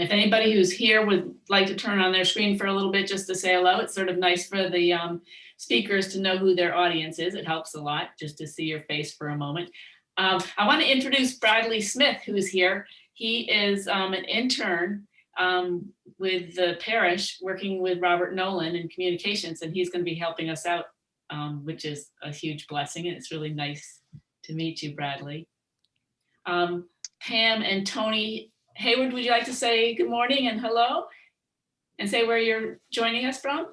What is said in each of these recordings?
If anybody who's here would like to turn on their screen for a little bit just to say hello, it's sort of nice for the speakers to know who their audience is. It helps a lot just to see your face for a moment. I want to introduce Bradley Smith, who's here. He is an intern with the parish working with Robert Nolan in communications, and he's going to be helping us out, which is a huge blessing. And it's really nice to meet you, Bradley. Pam and Tony Hayward, would you like to say good morning and hello and say where you're joining us from?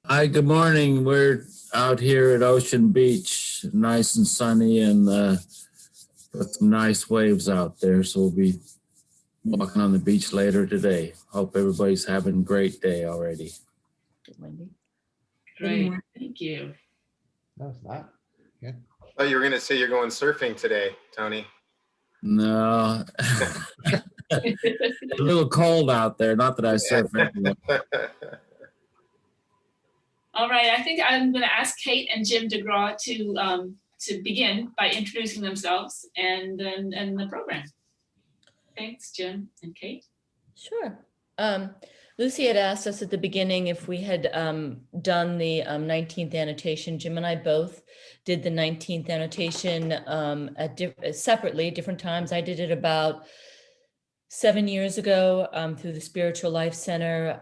Hi, good morning. We're out here at Ocean Beach, nice and sunny, and got some nice waves out there. So we'll be walking on the beach later today. Hope everybody's having a great day already. Good, Wendy. Great, thank you. No, it's not. Yeah. Oh, you were going to say you're going surfing today, Tony. No, it's a little cold out there. Not that I surf everywhere. All right, I think I'm going to ask Kate and Jim DeGraw to begin by introducing themselves and the program. Thanks, Jim and Kate. Sure. Lucy had asked us at the beginning if we had done the 19th annotation. Jim and I both did the 19th annotation separately, different times. I did it about 7 years ago through the Spiritual Life Center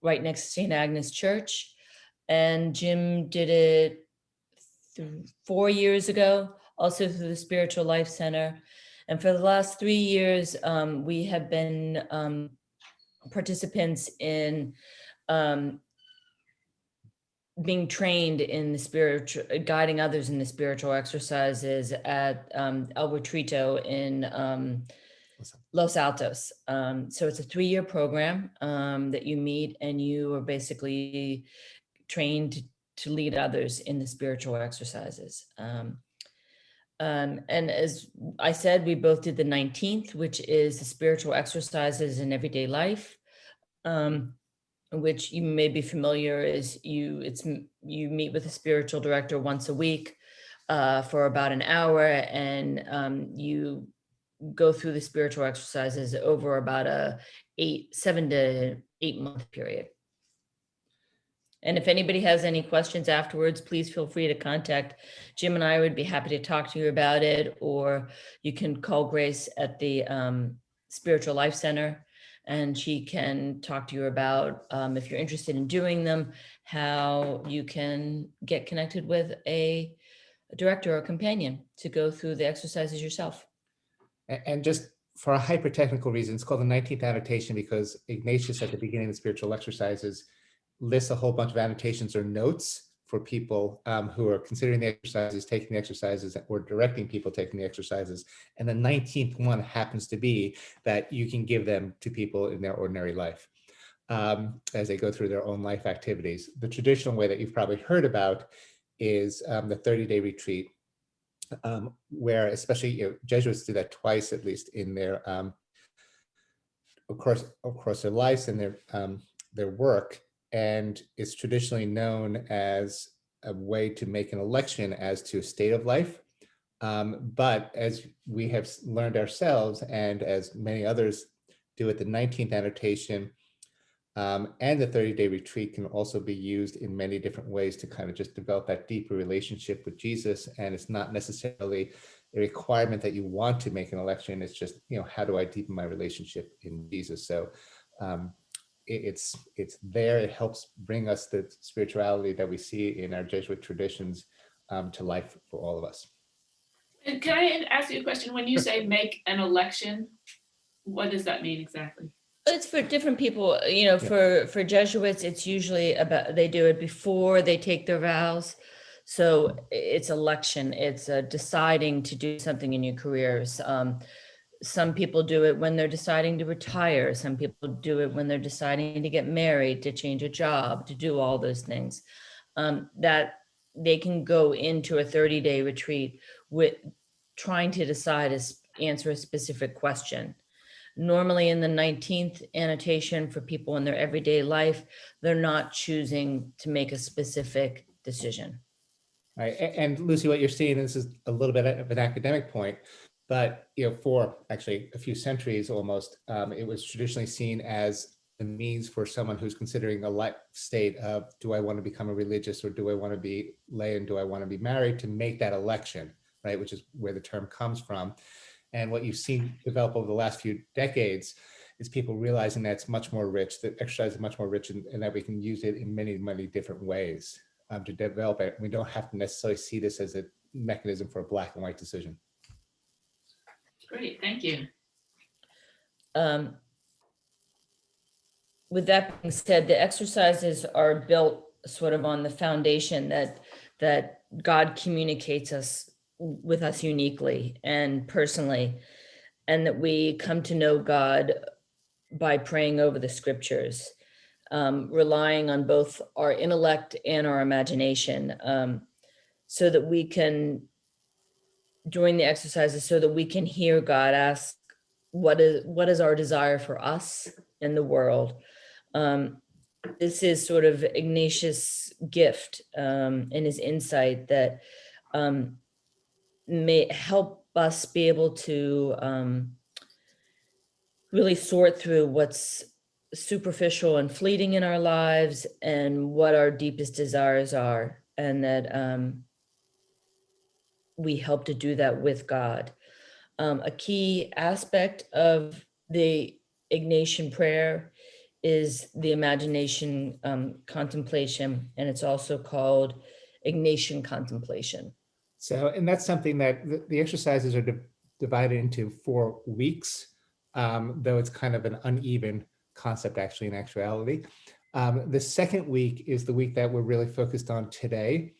right next to St. Agnes Church. And Jim did it 4 years ago, also through the Spiritual Life Center. And for the last 3 years, we have been participants in being trained in the spiritual, guiding others in the spiritual exercises at El Retrito in Los Altos. So it's a 3-year program that you meet, and you are basically trained to lead others in the spiritual exercises. And as I said, we both did the 19th, which is the spiritual exercises in everyday life, which you may be familiar is you meet with a spiritual director once a week for about an hour, and you go through the spiritual exercises over about a 7 to 8 month period. And if anybody has any questions afterwards, please feel free to contact Jim and I would be happy to talk to you about it, or you can call Grace at the Spiritual Life Center and she can talk to you about, if you're interested in doing them, how you can get connected with a director or companion to go through the exercises yourself. And just for a hyper-technical reason, it's called the 19th annotation because Ignatius at the beginning of the spiritual exercises lists a whole bunch of annotations or notes for people who are considering the exercises, taking the exercises, or directing people taking the exercises. And the 19th one happens to be that you can give them to people in their ordinary life as they go through their own life activities. The traditional way that you've probably heard about is the 30-day retreat, where especially Jesuits do that twice at least in their, of course, their lives and their work. And it's traditionally known as a way to make an election as to a state of life. But as we have learned ourselves, and as many others do at the 19th annotation, and the 30-day retreat can also be used in many different ways to kind of just develop that deeper relationship with Jesus. And it's not necessarily a requirement that you want to make an election. It's just, how do I deepen my relationship in Jesus? So it's there. It helps bring us the spirituality that we see in our Jesuit traditions to life for all of us. And can I ask you a question? When you say make an election, what does that mean exactly? It's for different people, for Jesuits, it's usually about, they do it before they take their vows. So it's election, it's deciding to do something in your careers. Some people do it when they're deciding to retire. Some people do it when they're deciding to get married, to change a job, to do all those things. That they can go into a 30-day retreat with trying to decide, answer a specific question. Normally in the 19th annotation for people in their everyday life, they're not choosing to make a specific decision. Right. And Lucy, what you're seeing, this is a little bit of an academic point, But for actually a few centuries almost, it was traditionally seen as a means for someone who's considering a life state of, do I want to become a religious, or do I want to be lay, and do I want to be married, to make that election, right? Which is where the term comes from. And what you've seen develop over the last few decades is people realizing that it's much more rich, that exercise is much more rich, and that we can use it in many, many different ways to develop it. We don't have to necessarily see this as a mechanism for a black and white decision. Great, thank you. With that being said, the exercises are built sort of on the foundation that God communicates with us uniquely and personally, and that we come to know God by praying over the scriptures, relying on both our intellect and our imagination, so that we can, during the exercises, so that we can hear God ask, what is our desire for us in the world? This is sort of Ignatius' gift and his insight that may help us be able to really sort through what's superficial and fleeting in our lives and what our deepest desires are, and that we help to do that with God. A key aspect of the Ignatian prayer is the imagination contemplation, and it's also called Ignatian contemplation. So, and that's something that the exercises are divided into 4 weeks, though it's kind of an uneven concept actually in actuality. The second week is the week that we're really focused on today.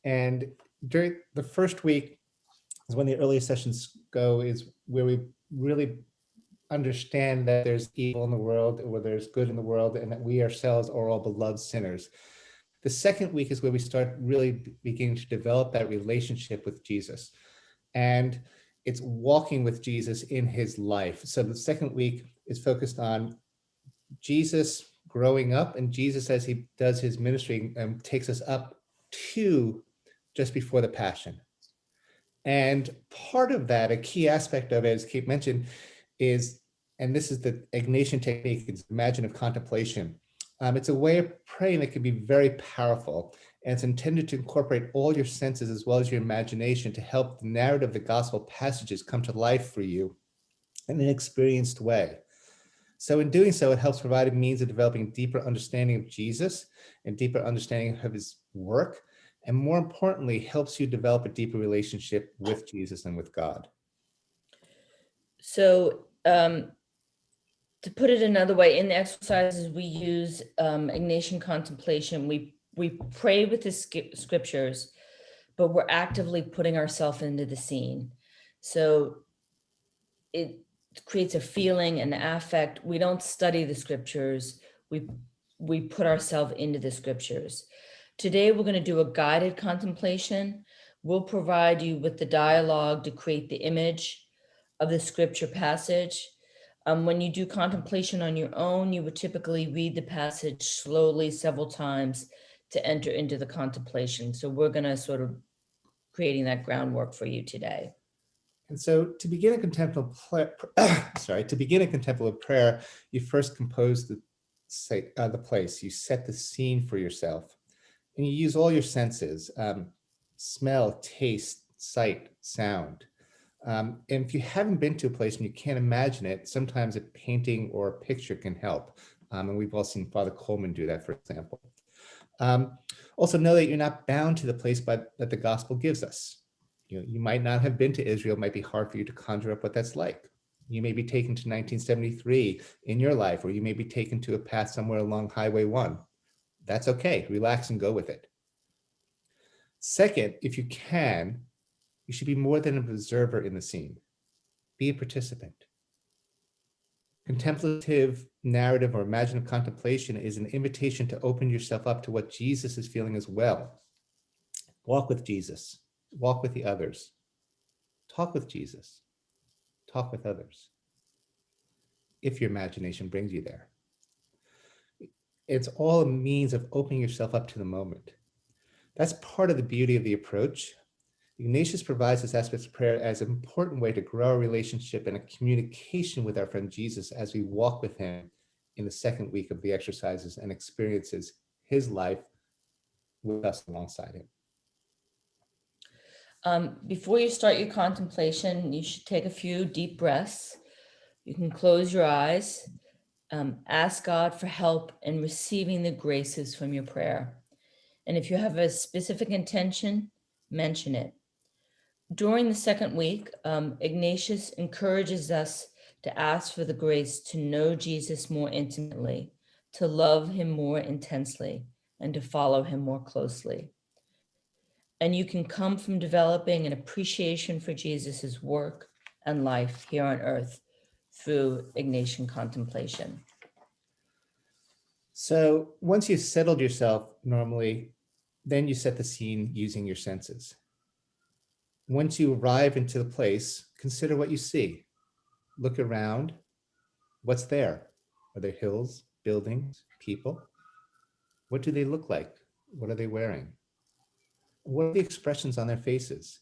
And during the first week is when the earliest sessions go, is where we really understand that there's evil in the world, or there's good in the world, and that we ourselves are all beloved sinners. The second week is where we start really beginning to develop that relationship with Jesus. And it's walking with Jesus in his life. So the second week is focused on Jesus growing up, and Jesus, as he does his ministry, takes us up to just before the Passion. And part of that, a key aspect of it, as Kate mentioned, is, and this is the Ignatian technique, it's imaginative contemplation. It's a way of praying that can be very powerful, and it's intended to incorporate all your senses as well as your imagination to help the narrative of the gospel passages come to life for you in an experienced way. So in doing so, it helps provide a means of developing a deeper understanding of Jesus and deeper understanding of his work, and more importantly, helps you develop a deeper relationship with Jesus and with God. So to put it another way, in the exercises we use Ignatian contemplation. We pray with the scriptures, but we're actively putting ourselves into the scene. So it creates a feeling, an affect. We don't study the scriptures. We put ourselves into the scriptures. Today, we're going to do a guided contemplation. We'll provide you with the dialogue to create the image of the scripture passage. When you do contemplation on your own, you would typically read the passage slowly several times to enter into the contemplation. So we're going to sort of creating that groundwork for you today. And so to begin a contemplative prayer, you first compose the place. You set the scene for yourself, and you use all your senses: smell, taste, sight, sound. And if you haven't been to a place and you can't imagine it, sometimes a painting or a picture can help. And we've all seen Father Coleman do that, for example. Also know that you're not bound to the place that the gospel gives us. You might not have been to Israel. It might be hard for you to conjure up what that's like. You may be taken to 1973 in your life, or you may be taken to a path somewhere along Highway 1. That's okay. Relax and go with it. Second, if you can, you should be more than an observer in the scene. Be a participant. Contemplative narrative or imaginative contemplation is an invitation to open yourself up to what Jesus is feeling as well. Walk with Jesus. Walk with the others. Talk with Jesus. Talk with others. If your imagination brings you there. It's all a means of opening yourself up to the moment. That's part of the beauty of the approach, Ignatius provides this aspect of prayer as an important way to grow our relationship and a communication with our friend Jesus as we walk with him in the second week of the exercises and experiences his life with us alongside him. Before you start your contemplation, you should take a few deep breaths. You can close your eyes, ask God for help in receiving the graces from your prayer. And if you have a specific intention, mention it. During the second week, Ignatius encourages us to ask for the grace to know Jesus more intimately, to love him more intensely, and to follow him more closely. And you can come from developing an appreciation for Jesus's work and life here on earth through Ignatian contemplation. So once you've settled yourself normally, then you set the scene using your senses. Once you arrive into the place, consider what you see. Look around. What's there? Are there hills, buildings, people? What do they look like? What are they wearing? What are the expressions on their faces?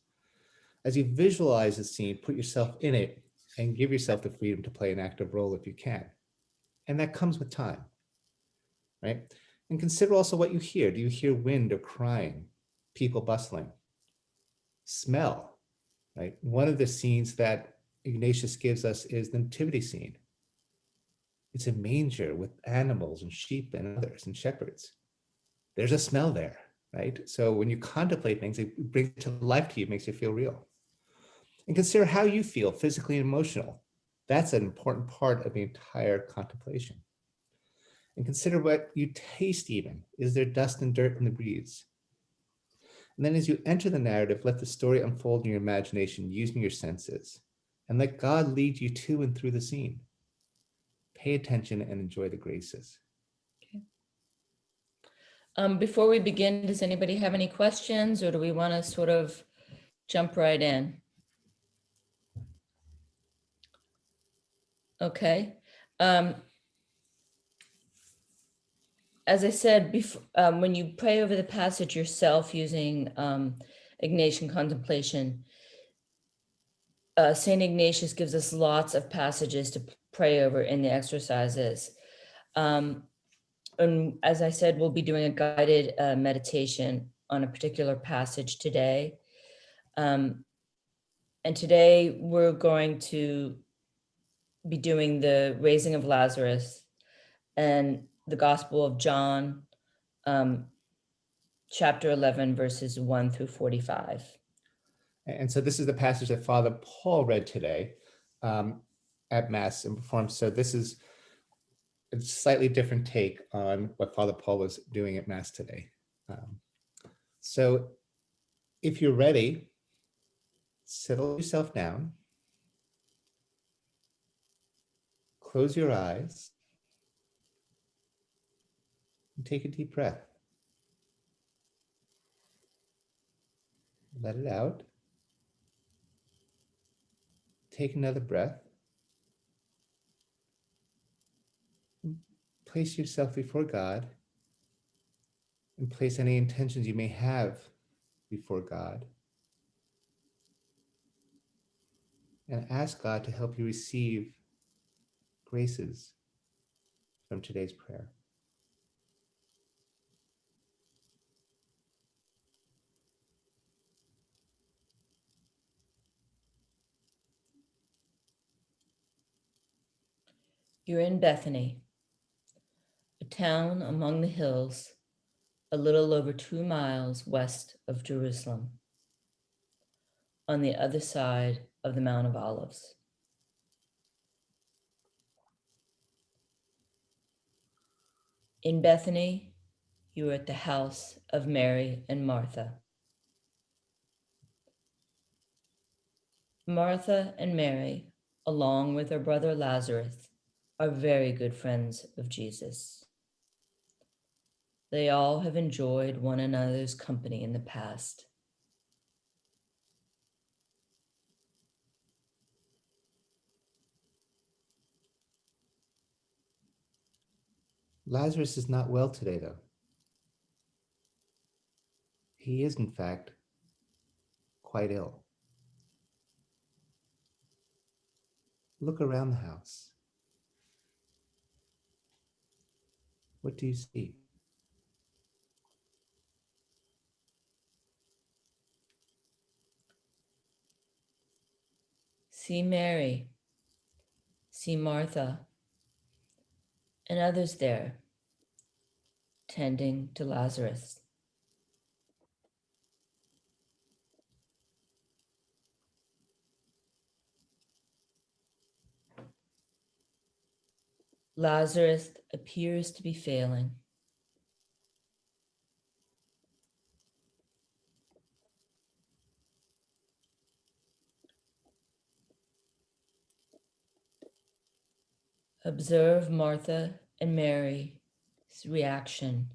As you visualize the scene, put yourself in it and give yourself the freedom to play an active role if you can. And that comes with time, right? And consider also what you hear. Do you hear wind or crying, people bustling? Smell, right? One of the scenes that Ignatius gives us is the Nativity Scene. It's a manger with animals and sheep and others and shepherds. There's a smell there, right? So when you contemplate things, it brings it to life to you, makes you feel real. And consider how you feel physically and emotional. That's an important part of the entire contemplation. And consider what you taste even. Is there dust and dirt in the breeze? And then as you enter the narrative, let the story unfold in your imagination using your senses. And let God lead you to and through the scene. Pay attention and enjoy the graces. Before we begin, does anybody have any questions, or do we want to sort of jump right in? Okay. As I said before, when you pray over the passage yourself using Ignatian contemplation, St. Ignatius gives us lots of passages to pray over in the exercises. And as I said, we'll be doing a guided meditation on a particular passage today. And today we're going to be doing the Raising of Lazarus and the Gospel of John, chapter 11, verses 1 through 45. And so this is the passage that Father Paul read today at Mass and performed. So this is a slightly different take on what Father Paul was doing at Mass today. So if you're ready, settle yourself down, close your eyes, and take a deep breath. Let it out. Take another breath. Place yourself before God and place any intentions you may have before God. And ask God to help you receive graces from today's prayer. You're in Bethany, a town among the hills, a little over 2 miles west of Jerusalem, on the other side of the Mount of Olives. In Bethany, you are at the house of Mary and Martha. Martha and Mary, along with her brother Lazarus, are very good friends of Jesus. They all have enjoyed one another's company in the past. Lazarus is not well today, though. He is, in fact, quite ill. Look around the house. What do you see? See Mary, see Martha, and others there tending to Lazarus. Lazarus appears to be failing. Observe Martha and Mary's reaction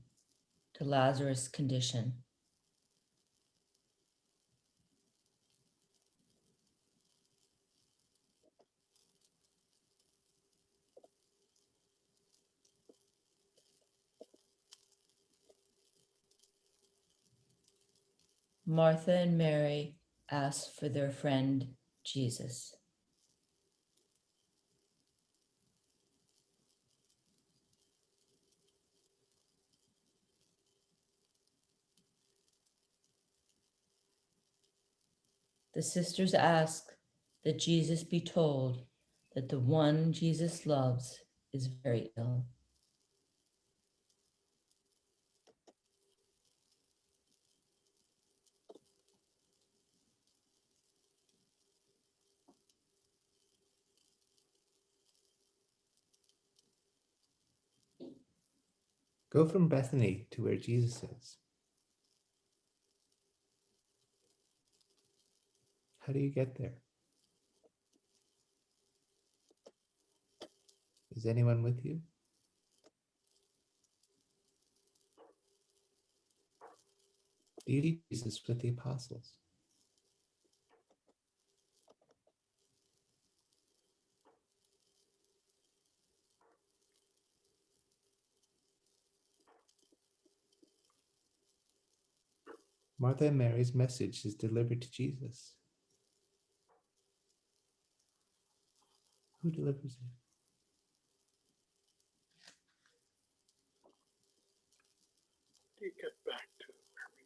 to Lazarus' condition. Martha and Mary ask for their friend Jesus. The sisters ask that Jesus be told that the one Jesus loves is very ill. Go from Bethany to where Jesus is. How do you get there? Is anyone with you? Do you see Jesus with the apostles? Martha and Mary's message is delivered to Jesus. Who delivers it? You get back to where we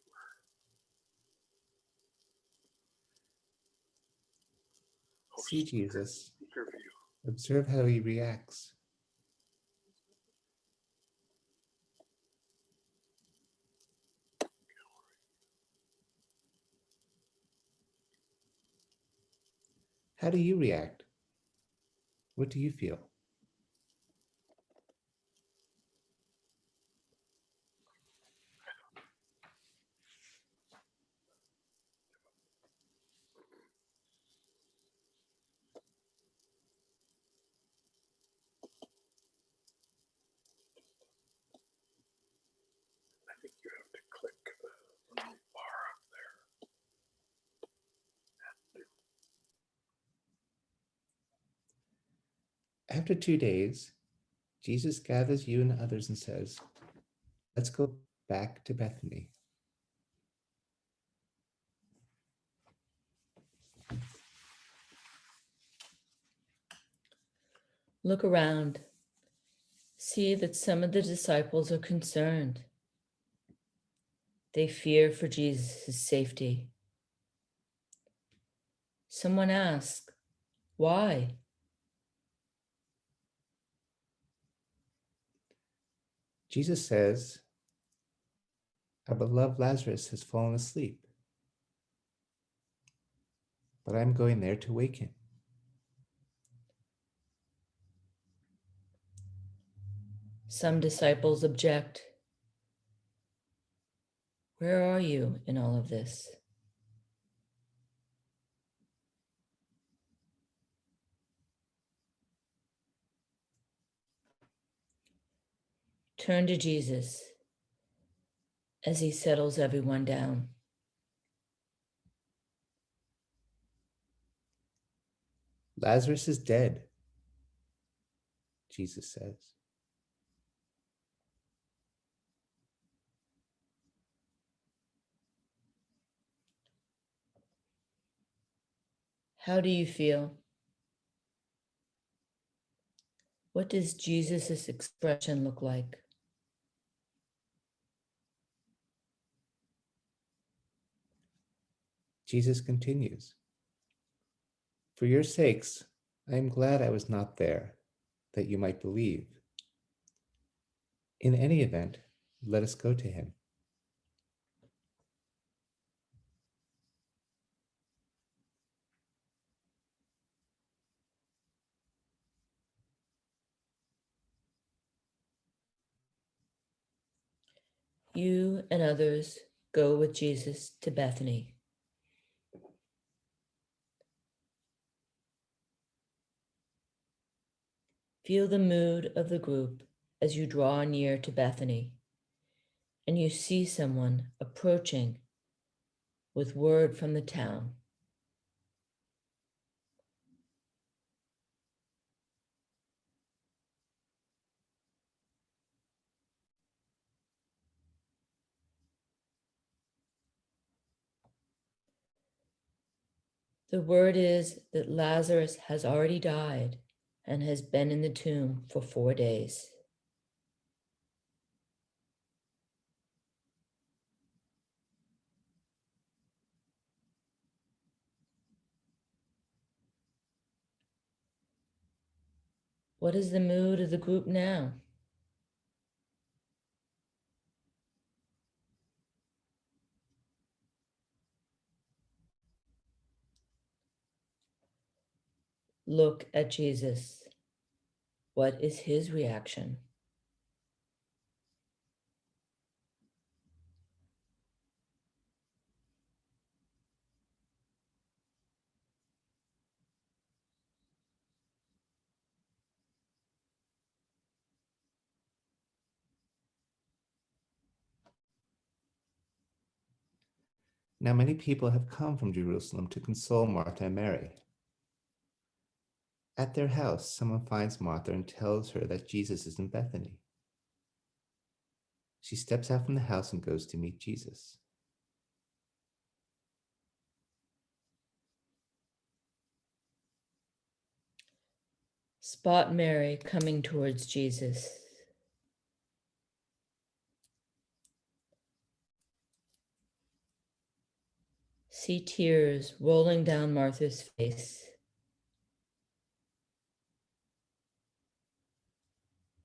were. See Jesus. Interview. Observe how he reacts. How do you react? What do you feel? I think you have to click the little bar up there. After 2 days, Jesus gathers you and others and says, let's go back to Bethany. Look around. See that some of the disciples are concerned. They fear for Jesus' safety. Someone asks, why? Jesus says, our beloved Lazarus has fallen asleep, but I'm going there to wake him. Some disciples object. Where are you in all of this? Turn to Jesus as he settles everyone down. Lazarus is dead, Jesus says. How do you feel? What does Jesus' expression look like? Jesus continues, "For your sakes, I am glad I was not there, that you might believe. In any event, let us go to him." You and others go with Jesus to Bethany. Feel the mood of the group as you draw near to Bethany and you see someone approaching with word from the town. The word is that Lazarus has already died and has been in the tomb for 4 days. What is the mood of the group now? Look at Jesus. What is his reaction? Now many people have come from Jerusalem to console Martha and Mary. At their house, someone finds Martha and tells her that Jesus is in Bethany. She steps out from the house and goes to meet Jesus. Spot Mary coming towards Jesus. See tears rolling down Martha's face.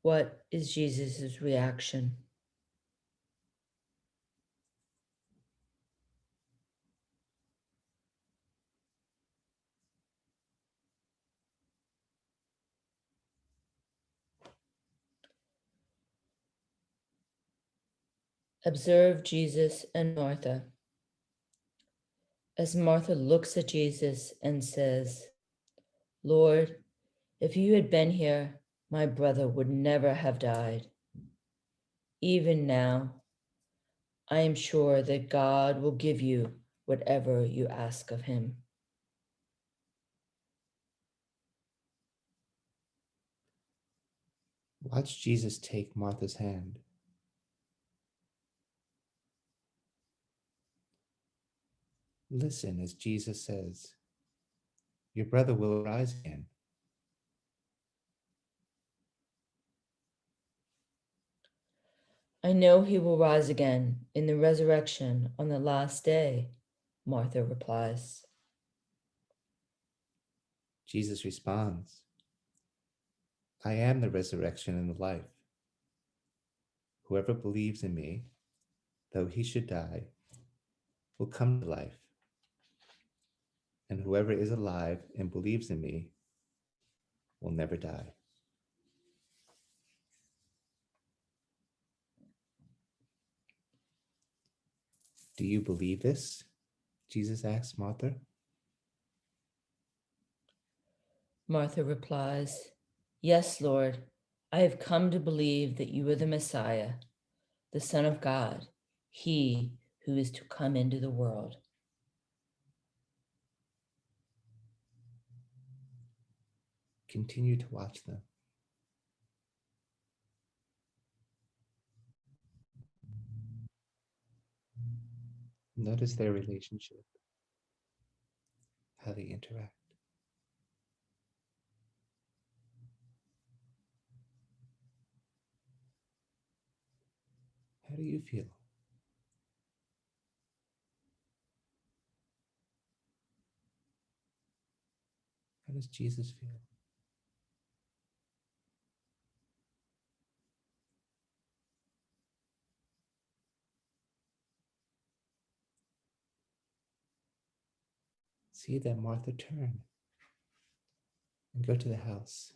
What is Jesus' reaction? Observe Jesus and Martha. As Martha looks at Jesus and says, "Lord, if you had been here, my brother would never have died. Even now, I am sure that God will give you whatever you ask of him." Watch Jesus take Martha's hand. Listen as Jesus says, "Your brother will rise again." I know he will rise again in the resurrection on the last day, Martha replies. Jesus responds, "I am the resurrection and the life. Whoever believes in me, though he should die, will come to life. And whoever is alive and believes in me will never die." "Do you believe this?" Jesus asks Martha. Martha replies, "Yes, Lord, I have come to believe that you are the Messiah, the Son of God, he who is to come into the world." Continue to watch them. Notice their relationship, how they interact. How do you feel? How does Jesus feel? See that Martha turn and go to the house.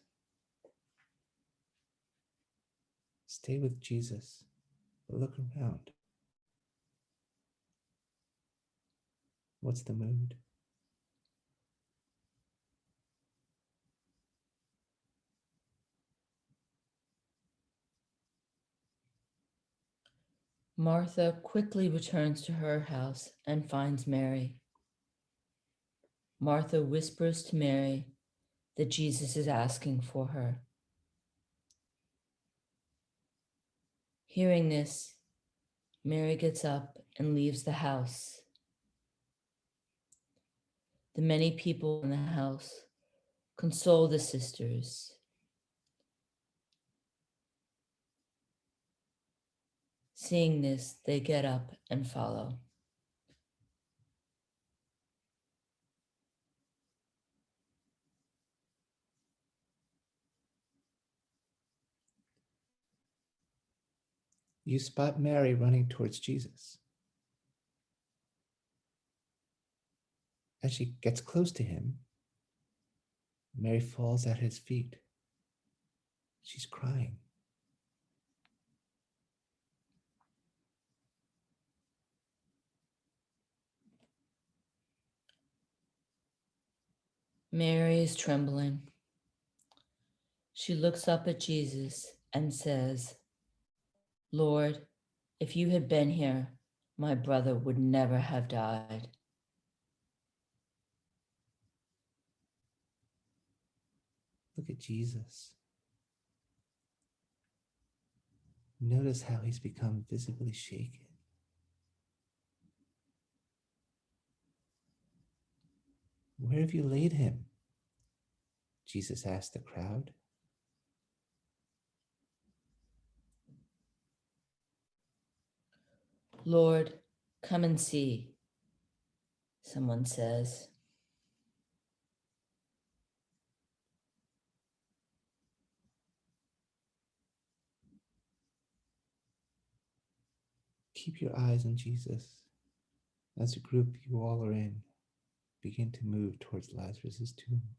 Stay with Jesus, but look around. What's the mood? Martha quickly returns to her house and finds Mary. Martha whispers to Mary that Jesus is asking for her. Hearing this, Mary gets up and leaves the house. The many people in the house console the sisters. Seeing this, they get up and follow. You spot Mary running towards Jesus. As she gets close to him, Mary falls at his feet. She's crying. Mary is trembling. She looks up at Jesus and says, "Lord, if you had been here, my brother would never have died." Look at Jesus. Notice how he's become visibly shaken. Where have you laid him? Jesus asked the crowd. "Lord, come and see," someone says. Keep your eyes on Jesus. As a group you all are in, begin to move towards Lazarus' tomb.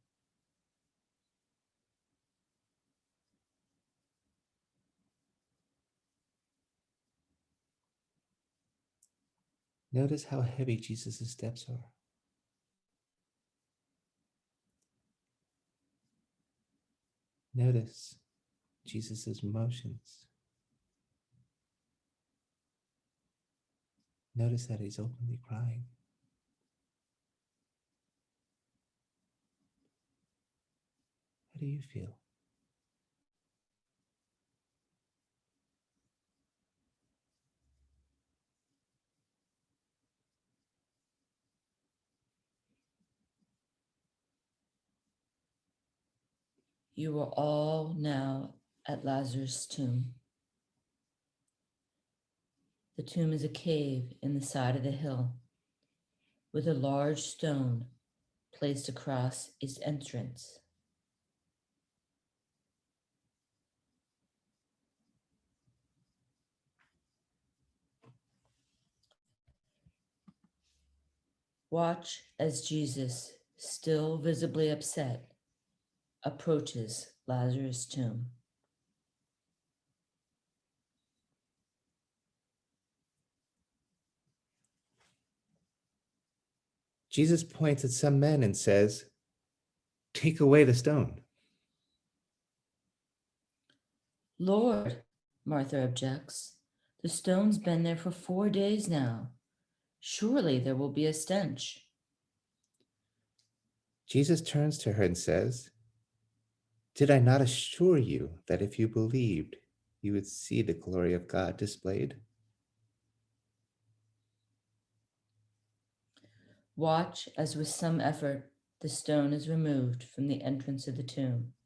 Notice how heavy Jesus' steps are. Notice Jesus' motions. Notice that he's openly crying. How do you feel? You are all now at Lazarus' tomb. The tomb is a cave in the side of the hill with a large stone placed across its entrance. Watch as Jesus, still visibly upset, approaches Lazarus' tomb. Jesus points at some men and says, "Take away the stone." "Lord," Martha objects, "the stone's been there for 4 days now. Surely there will be a stench." Jesus turns to her and says, "Did I not assure you that if you believed, you would see the glory of God displayed?" Watch as with some effort the stone is removed from the entrance of the tomb.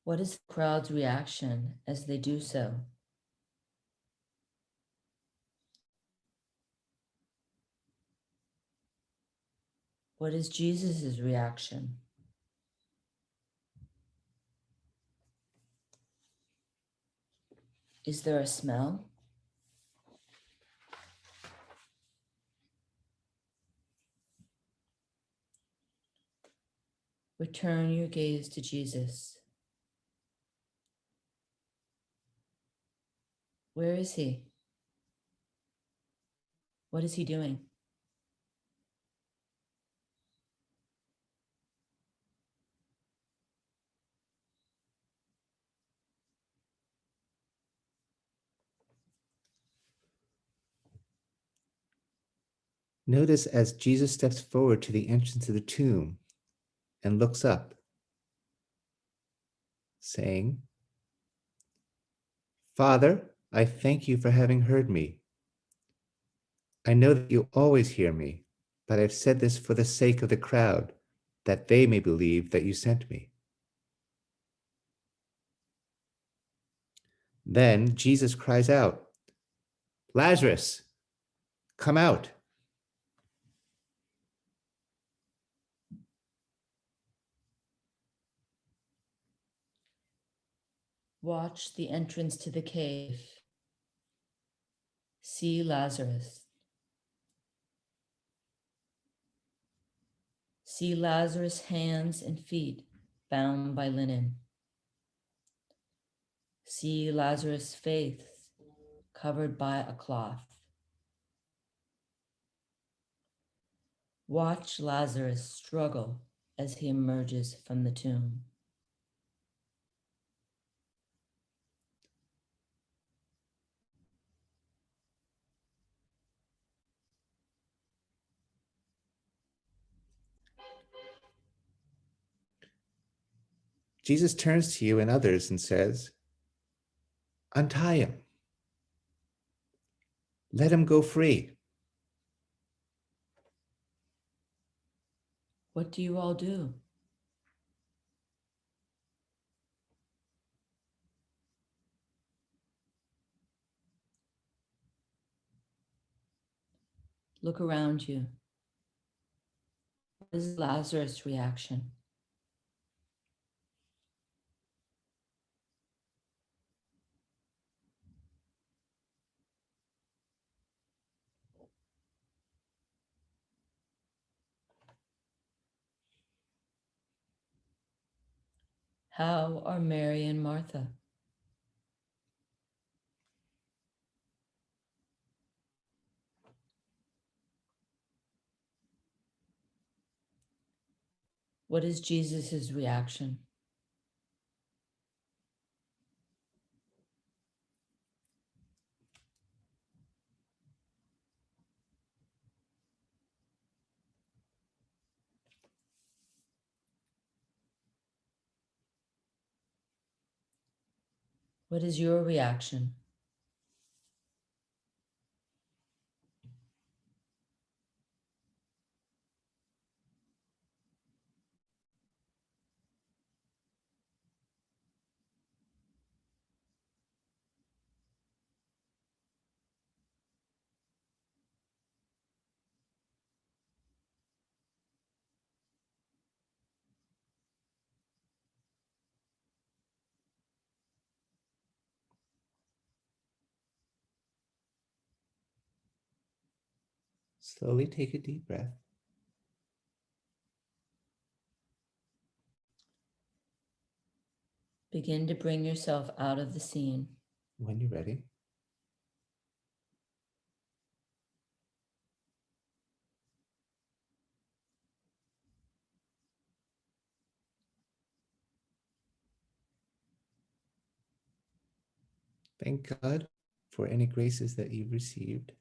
What is the crowd's reaction as they do so? What is Jesus' reaction? Is there a smell? Return your gaze to Jesus. Where is he? What is he doing? Notice as Jesus steps forward to the entrance of the tomb and looks up, saying, "Father, I thank you for having heard me. I know that you always hear me, but I've said this for the sake of the crowd, that they may believe that you sent me." Then Jesus cries out, "Lazarus, come out." Watch the entrance to the cave. See Lazarus. See Lazarus' hands and feet bound by linen. See Lazarus' face covered by a cloth. Watch Lazarus struggle as he emerges from the tomb. Jesus turns to you and others and says, "Untie him. Let him go free." What do you all do? Look around you. What is Lazarus' reaction? How are Mary and Martha? What is Jesus' reaction? What is your reaction? Slowly take a deep breath. Begin to bring yourself out of the scene. When you're ready, thank God for any graces that you've received.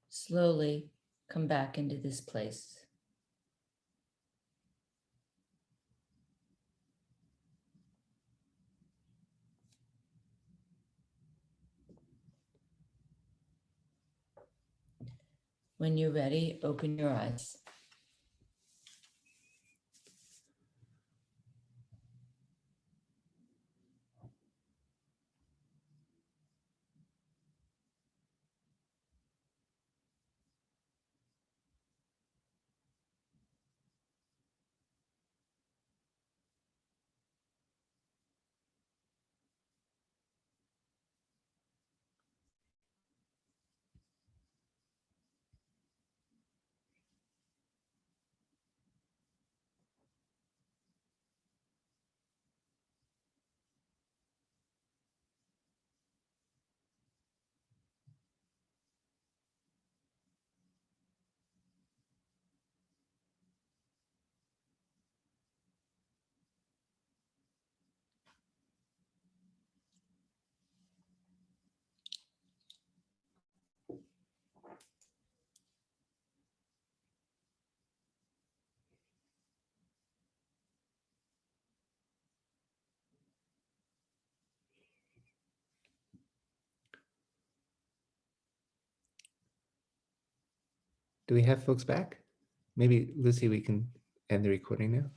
Slowly come back into this place. When you're ready, open your eyes. Do we have folks back? Maybe, Lucy, we can end the recording now.